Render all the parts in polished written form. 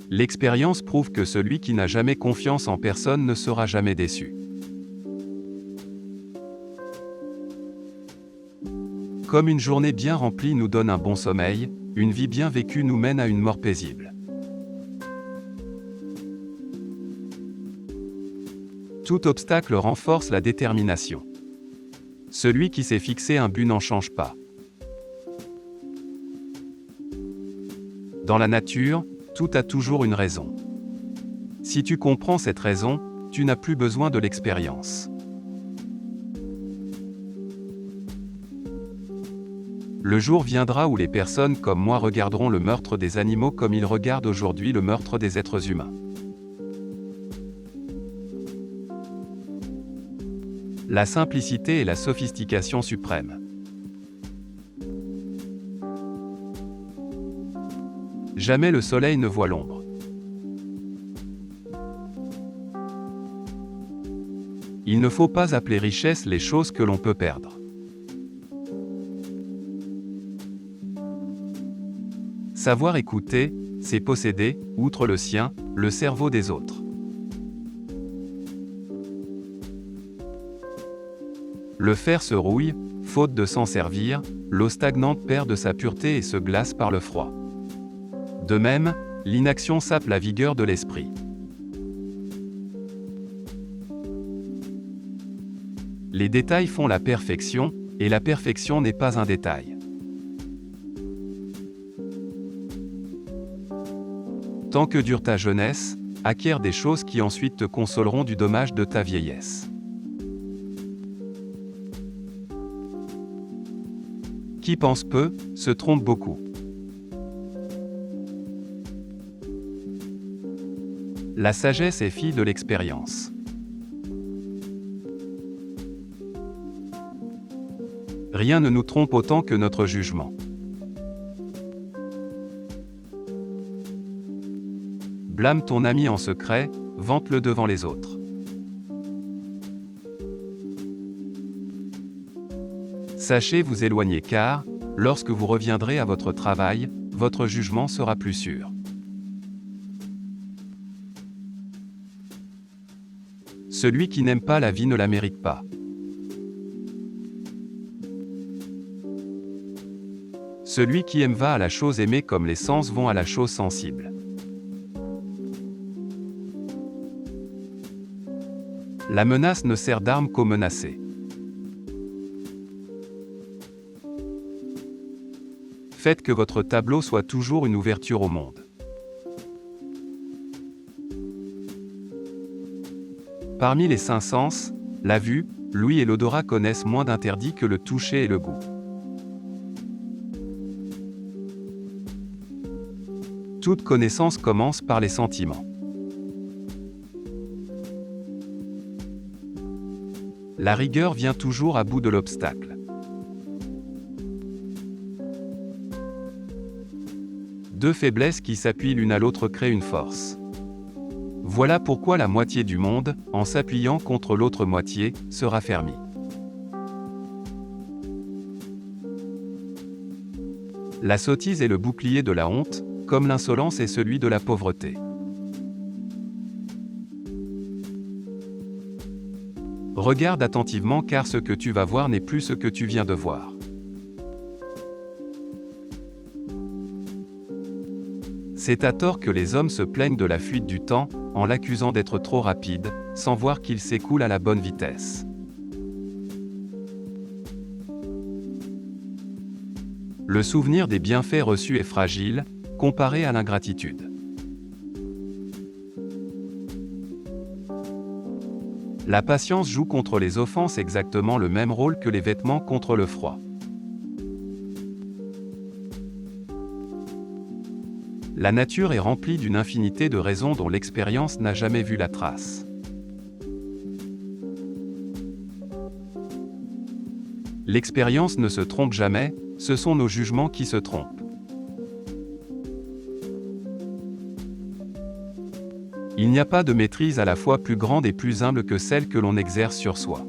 L'expérience prouve que celui qui n'a jamais confiance en personne ne sera jamais déçu. Comme une journée bien remplie nous donne un bon sommeil, une vie bien vécue nous mène à une mort paisible. Tout obstacle renforce la détermination. Celui qui s'est fixé un but n'en change pas. Dans la nature, tout a toujours une raison. Si tu comprends cette raison, tu n'as plus besoin de l'expérience. Le jour viendra où les personnes comme moi regarderont le meurtre des animaux comme ils regardent aujourd'hui le meurtre des êtres humains. La simplicité est la sophistication suprême. Jamais le soleil ne voit l'ombre. Il ne faut pas appeler richesse les choses que l'on peut perdre. Savoir écouter, c'est posséder, outre le sien, le cerveau des autres. Le fer se rouille, faute de s'en servir, l'eau stagnante perd de sa pureté et se glace par le froid. De même, l'inaction sape la vigueur de l'esprit. Les détails font la perfection, et la perfection n'est pas un détail. Tant que dure ta jeunesse, acquiert des choses qui ensuite te consoleront du dommage de ta vieillesse. Qui pense peu, se trompe beaucoup. La sagesse est fille de l'expérience. Rien ne nous trompe autant que notre jugement. Blâme ton ami en secret, vante-le devant les autres. Sachez vous éloigner car, lorsque vous reviendrez à votre travail, votre jugement sera plus sûr. Celui qui n'aime pas la vie ne la mérite pas. Celui qui aime va à la chose aimée comme les sens vont à la chose sensible. La menace ne sert d'arme qu'au menacé. Faites que votre tableau soit toujours une ouverture au monde. Parmi les cinq sens, la vue, l'ouïe et l'odorat connaissent moins d'interdits que le toucher et le goût. Toute connaissance commence par les sentiments. La rigueur vient toujours à bout de l'obstacle. Deux faiblesses qui s'appuient l'une à l'autre créent une force. Voilà pourquoi la moitié du monde, en s'appuyant contre l'autre moitié, se raffermit. La sottise est le bouclier de la honte, comme l'insolence est celui de la pauvreté. Regarde attentivement car ce que tu vas voir n'est plus ce que tu viens de voir. C'est à tort que les hommes se plaignent de la fuite du temps, en l'accusant d'être trop rapide, sans voir qu'il s'écoule à la bonne vitesse. Le souvenir des bienfaits reçus est fragile, comparé à l'ingratitude. La patience joue contre les offenses exactement le même rôle que les vêtements contre le froid. La nature est remplie d'une infinité de raisons dont l'expérience n'a jamais vu la trace. L'expérience ne se trompe jamais, ce sont nos jugements qui se trompent. Il n'y a pas de maîtrise à la fois plus grande et plus humble que celle que l'on exerce sur soi.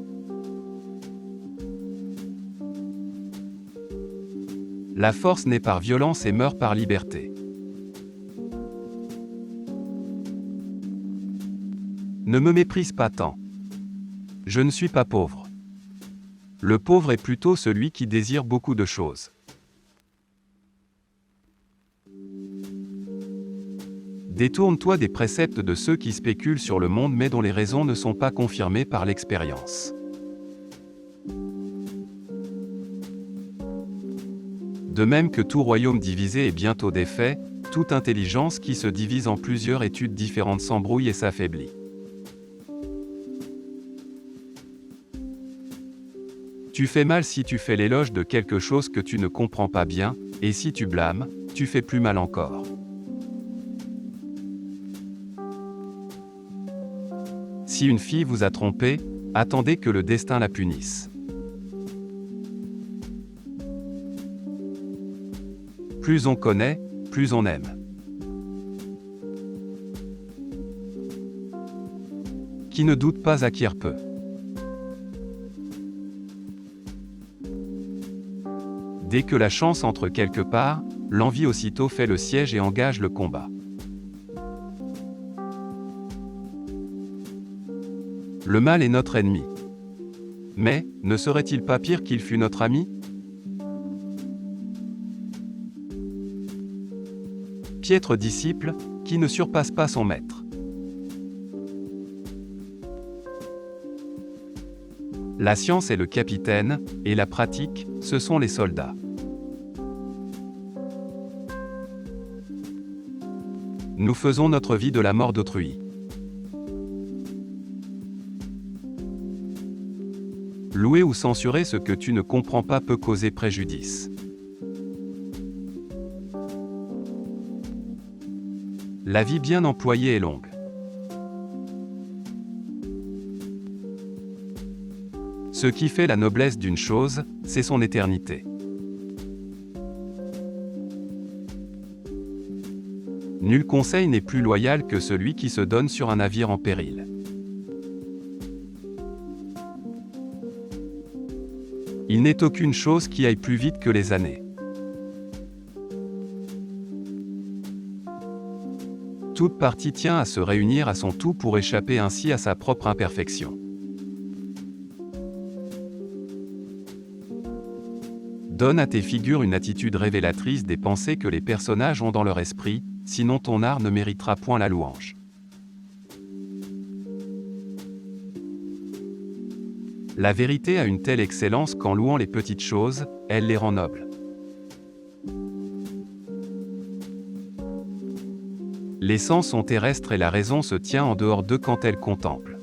La force naît par violence et meurt par liberté. Ne me méprise pas tant. Je ne suis pas pauvre. Le pauvre est plutôt celui qui désire beaucoup de choses. Détourne-toi des préceptes de ceux qui spéculent sur le monde mais dont les raisons ne sont pas confirmées par l'expérience. De même que tout royaume divisé est bientôt défait, toute intelligence qui se divise en plusieurs études différentes s'embrouille et s'affaiblit. Tu fais mal si tu fais l'éloge de quelque chose que tu ne comprends pas bien, et si tu blâmes, tu fais plus mal encore. Si une fille vous a trompé, attendez que le destin la punisse. Plus on connaît, plus on aime. Qui ne doute pas acquiert peu. Dès que la chance entre quelque part, l'envie aussitôt fait le siège et engage le combat. Le mal est notre ennemi. Mais, ne serait-il pas pire qu'il fût notre ami ? Piètre disciple, qui ne surpasse pas son maître. La science est le capitaine, et la pratique, ce sont les soldats. Nous faisons notre vie de la mort d'autrui. Louer ou censurer ce que tu ne comprends pas peut causer préjudice. La vie bien employée est longue. Ce qui fait la noblesse d'une chose, c'est son éternité. Nul conseil n'est plus loyal que celui qui se donne sur un navire en péril. Il n'est aucune chose qui aille plus vite que les années. Toute partie tient à se réunir à son tout pour échapper ainsi à sa propre imperfection. Donne à tes figures une attitude révélatrice des pensées que les personnages ont dans leur esprit, sinon ton art ne méritera point la louange. La vérité a une telle excellence qu'en louant les petites choses, elle les rend nobles. Les sens sont terrestres et la raison se tient en dehors d'eux quand elle contemple.